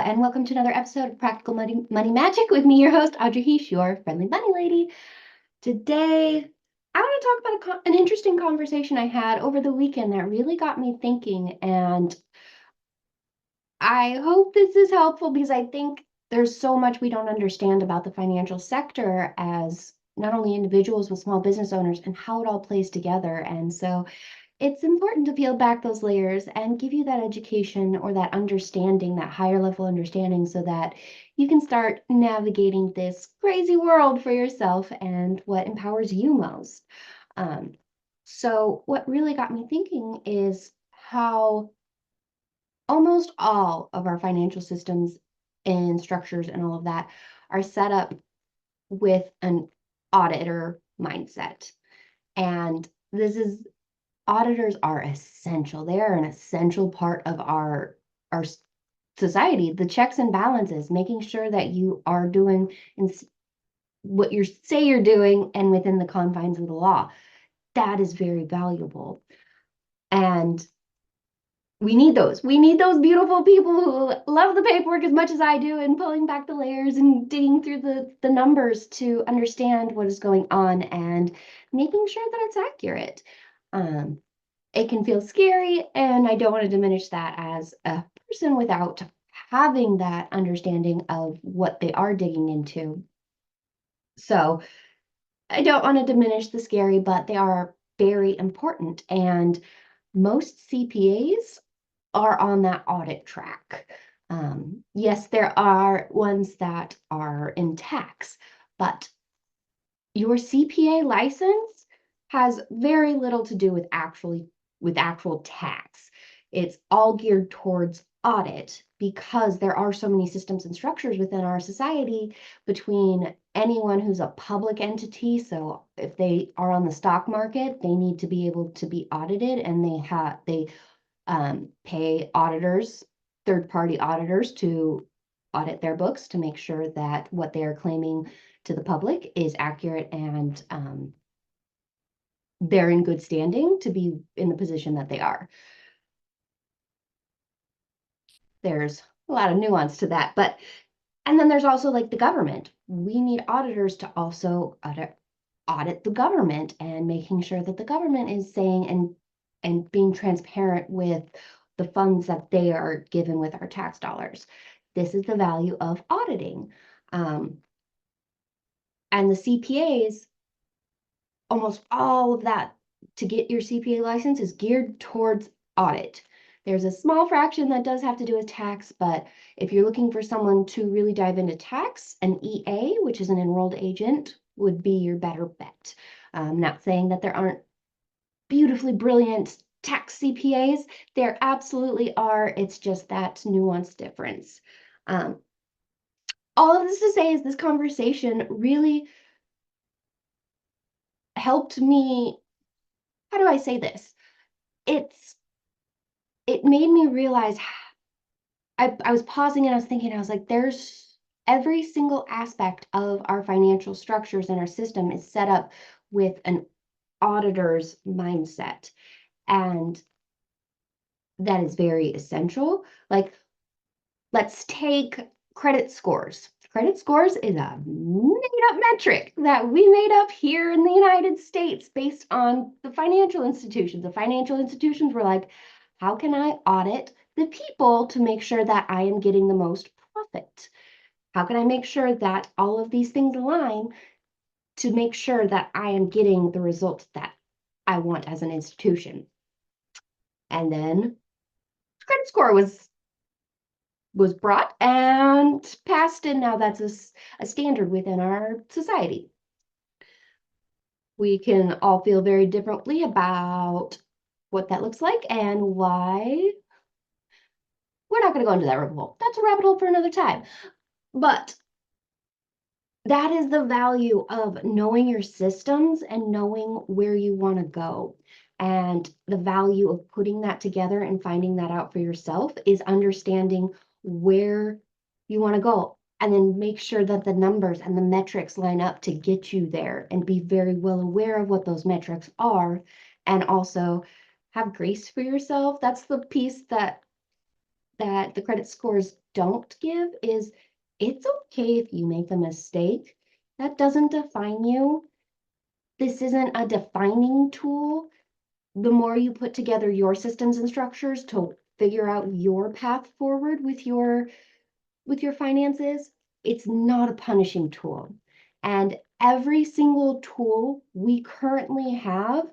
and welcome to another episode of Practical Money Magic with me, your host, Audrey Heesch, your friendly money lady. Today, I want to talk about an interesting conversation I had over the weekend that really got me thinking, and I hope this is helpful because I think there's so much we don't understand about the financial sector as not only individuals but small business owners and how it all plays together. And so it's important to peel back those layers and give you that education or that understanding, that higher level understanding, so that you can start navigating this crazy world for yourself and what empowers you most. So what really got me thinking is how almost all of our financial systems and structures and all of that are set up with an auditor mindset. And auditors are essential. They are an essential part of our society. The checks and balances, making sure that you are doing what you say you're doing and within the confines of the law. That is very valuable. And we need those. We need those beautiful people who love the paperwork as much as I do and pulling back the layers and digging through the numbers to understand what is going on and making sure that it's accurate. It can feel scary, and I don't want to diminish that as a person without having that understanding of what they are digging into. So I don't want to diminish the scary, but they are very important. And most CPAs are on that audit track. Yes, there are ones that are in tax, but your CPA license has very little to do with actual tax. It's all geared towards audit because there are so many systems and structures within our society between anyone who's a public entity. So if they are on the stock market, they need to be able to be audited, and they pay auditors, third-party auditors, to audit their books to make sure that what they are claiming to the public is accurate and they're in good standing to be in the position that they are. There's a lot of nuance to that, and then there's also like the government. We need auditors to also audit the government and making sure that the government is saying and being transparent with the funds that they are given with our tax dollars. This is the value of auditing. And the CPAs, almost all of that to get your CPA license is geared towards audit. There's a small fraction that does have to do with tax, but if you're looking for someone to really dive into tax, an EA, which is an enrolled agent, would be your better bet. I'm not saying that there aren't beautifully brilliant tax CPAs. There absolutely are. It's just that nuanced difference. All of this to say is this conversation really helped me. How do I say this? It made me realize, I was pausing and I was thinking, I was like, there's every single aspect of our financial structures and our system is set up with an auditor's mindset. And that is very essential. Like, let's take credit scores. Credit scores is a made-up metric that we made up here in the United States based on the financial institutions. The financial institutions were like, how can I audit the people to make sure that I am getting the most profit? How can I make sure that all of these things align to make sure that I am getting the results that I want as an institution? And then credit score was brought and passed, and now that's a standard within our society. We can all feel very differently about what that looks like and why. We're not going to go into that rabbit hole. That's a rabbit hole for another time. But that is the value of knowing your systems and knowing where you want to go. And the value of putting that together and finding that out for yourself is understanding where you want to go, and then make sure that the numbers and the metrics line up to get you there, and be very well aware of what those metrics are, and also have grace for yourself. That's the piece that that the credit scores don't give is it's okay if you make a mistake. That doesn't define you. This isn't a defining tool. The more you put together your systems and structures to figure out your path forward with your finances, it's not a punishing tool. And every single tool we currently have,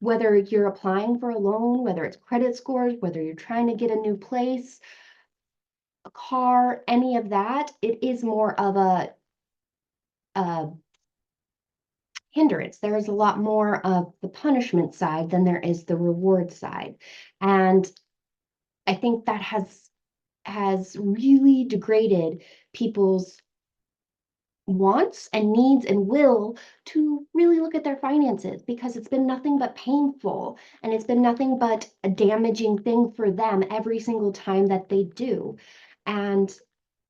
whether you're applying for a loan, whether it's credit scores, whether you're trying to get a new place, a car, any of that, it is more of a hindrance. There is a lot more of the punishment side than there is the reward side. And I think that has really degraded people's wants and needs and will to really look at their finances, because it's been nothing but painful and it's been nothing but a damaging thing for them every single time that they do. And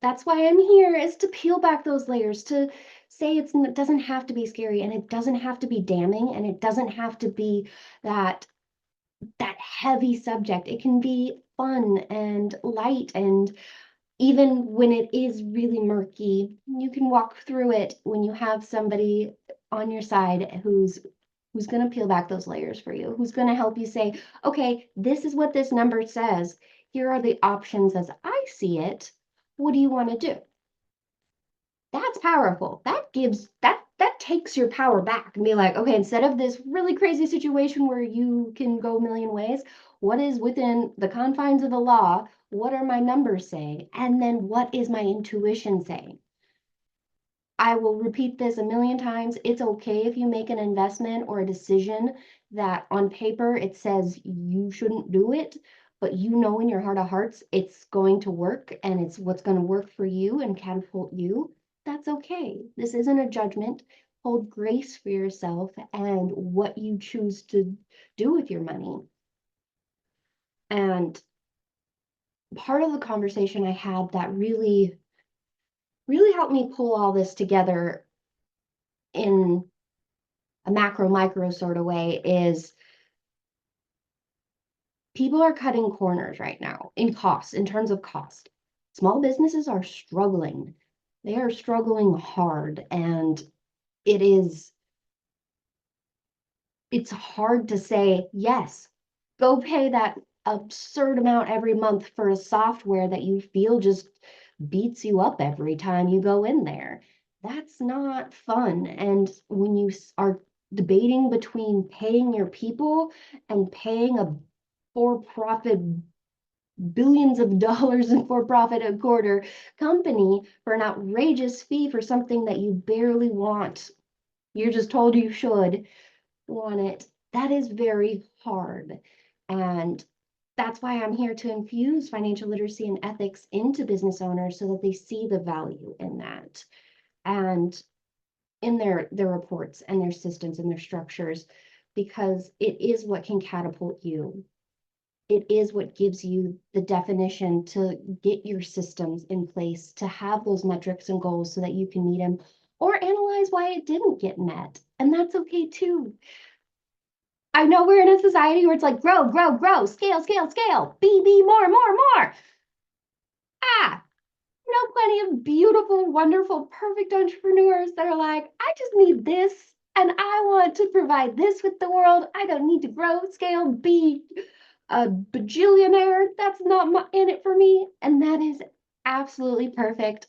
that's why I'm here, is to peel back those layers, to say it doesn't have to be scary, and it doesn't have to be damning, and it doesn't have to be that heavy subject. It can be fun and light, and even when it is really murky, you can walk through it when you have somebody on your side who's going to peel back those layers for you, who's going to help you say, okay, this is what this number says. Here are the options as I see it. What do you want to do? That's powerful. That takes your power back and be like, okay, instead of this really crazy situation where you can go a million ways, what is within the confines of the law? What are my numbers saying? And then what is my intuition saying? I will repeat this a million times. It's okay if you make an investment or a decision that on paper it says you shouldn't do it, but you know in your heart of hearts it's going to work and it's what's going to work for you and catapult you. That's okay. This isn't a judgment. Hold grace for yourself and what you choose to do with your money. And part of the conversation I had that really helped me pull all this together in a macro micro sort of way is people are cutting corners right now in costs, in terms of cost. Small businesses are struggling. They are struggling hard, and it is it's hard to say, yes, go pay that absurd amount every month for a software that you feel just beats you up every time you go in there. That's not fun. And when you are debating between paying your people and paying a for-profit billions of dollars in for-profit a quarter company for an outrageous fee for something that you barely want, you're just told you should want it, that is very hard. And that's why I'm here to infuse financial literacy and ethics into business owners so that they see the value in that and in their reports and their systems and their structures, because it is what can catapult you. It is what gives you the definition to get your systems in place, to have those metrics and goals so that you can meet them or analyze why it didn't get met. And that's okay too. I know we're in a society where it's like grow, grow, grow, scale, scale, scale, be, more, more, more. Ah, know plenty of beautiful, wonderful, perfect entrepreneurs that are like, I just need this and I want to provide this with the world. I don't need to grow, scale, be a bajillionaire. That's not in it for me. And that is absolutely perfect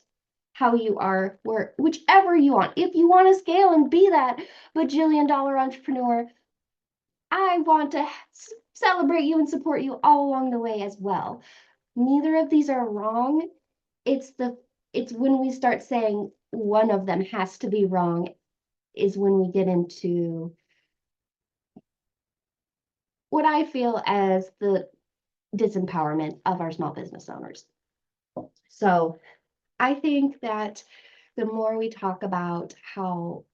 how you are, where whichever you want. If you want to scale and be that bajillion-dollar entrepreneur, I want to celebrate you and support you all along the way as well. Neither of these are wrong. It's when we start saying one of them has to be wrong is when we get into what I feel as the disempowerment of our small business owners. So I think that the more we talk about how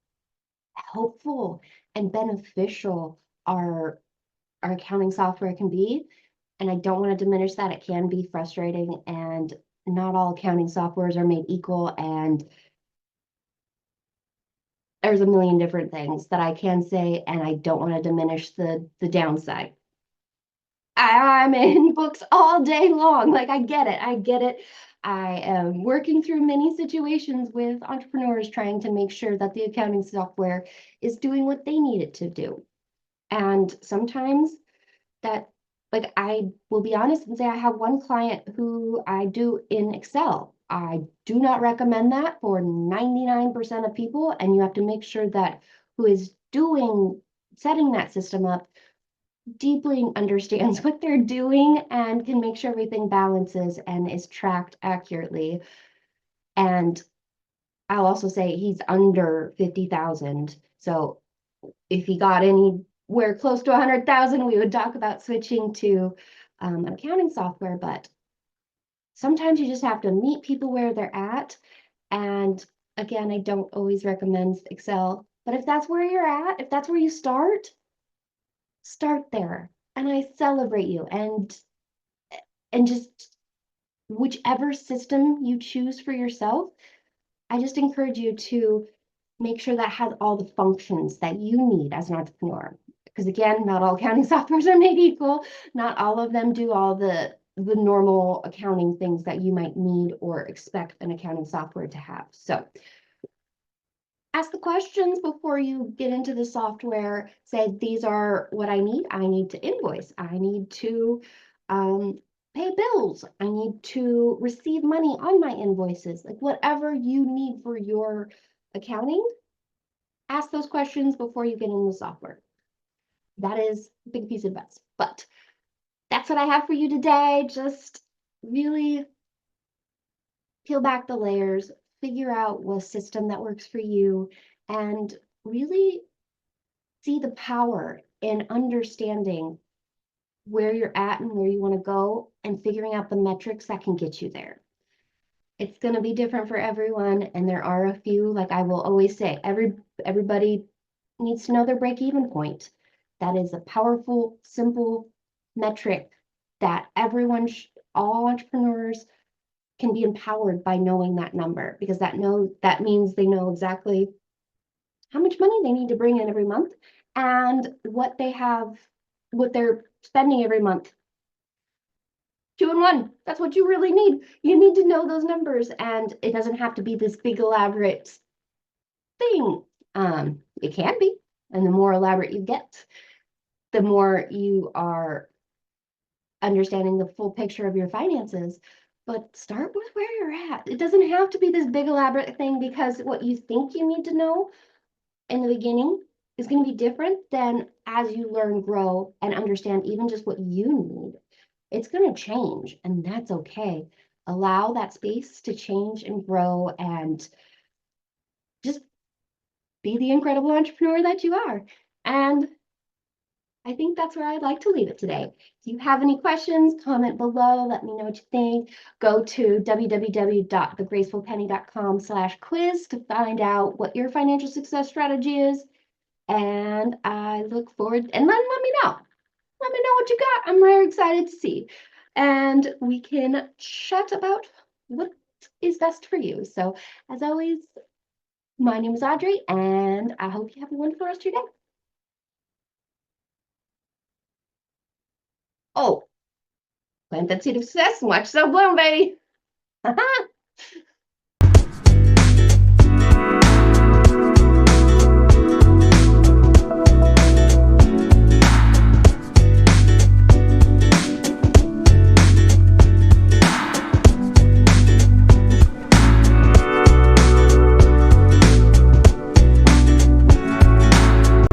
helpful and beneficial our accounting software can be, and I don't want to diminish that, it can be frustrating, and not all accounting softwares are made equal, and there's a million different things that I can say, and I don't want to diminish the downside. I'm in books all day long. Like, I get it. I get it. I am working through many situations with entrepreneurs trying to make sure that the accounting software is doing what they need it to do. And sometimes that, like, I will be honest and say I have one client who I do in Excel. I do not recommend that for 99% of people, and you have to make sure that who is setting that system up deeply understands what they're doing and can make sure everything balances and is tracked accurately. And I'll also say he's under 50,000. So if he got anywhere close to 100,000, we would talk about switching to accounting software. But sometimes you just have to meet people where they're at. And again, I don't always recommend Excel, but if that's where you're at, if that's where you start there. And I celebrate you, and just whichever system you choose for yourself, I just encourage you to make sure that has all the functions that you need as an entrepreneur. Because again, not all accounting softwares are made equal. Not all of them do all the normal accounting things that you might need or expect an accounting software to have. So ask the questions before you get into the software. Say, these are what I need. I need to invoice. I need to pay bills. I need to receive money on my invoices. Like, whatever you need for your accounting, ask those questions before you get in the software. That is a big piece of advice. But that's what I have for you today. Just really peel back the layers, figure out what system that works for you, and really see the power in understanding where you're at and where you want to go and figuring out the metrics that can get you there. It's going to be different for everyone, and there are a few, like I will always say, everybody needs to know their break-even point. That is a powerful, simple metric that all entrepreneurs can be empowered by knowing that number, because that means they know exactly how much money they need to bring in every month and what they're spending every month. 2 in 1. That's what you really need. You need to know those numbers, and it doesn't have to be this big elaborate thing. It can be, and the more elaborate you get, the more you are understanding the full picture of your finances. But start with where you're at. It doesn't have to be this big elaborate thing, because what you think you need to know in the beginning is going to be different than as you learn, grow, and understand even just what you need. It's going to change, and that's okay. Allow that space to change and grow, and just be the incredible entrepreneur that you are. And I think that's where I'd like to leave it today. If you have any questions, comment below. Let me know what you think. Go to www.thegracefulpenny.com/quiz to find out what your financial success strategy is. And I look forward, and let me know. Let me know what you got. I'm very excited to see. And we can chat about what is best for you. So as always, my name is Audrey, and I hope you have a wonderful rest of your day. Oh, plant that seed of success and watch yourself bloom, baby.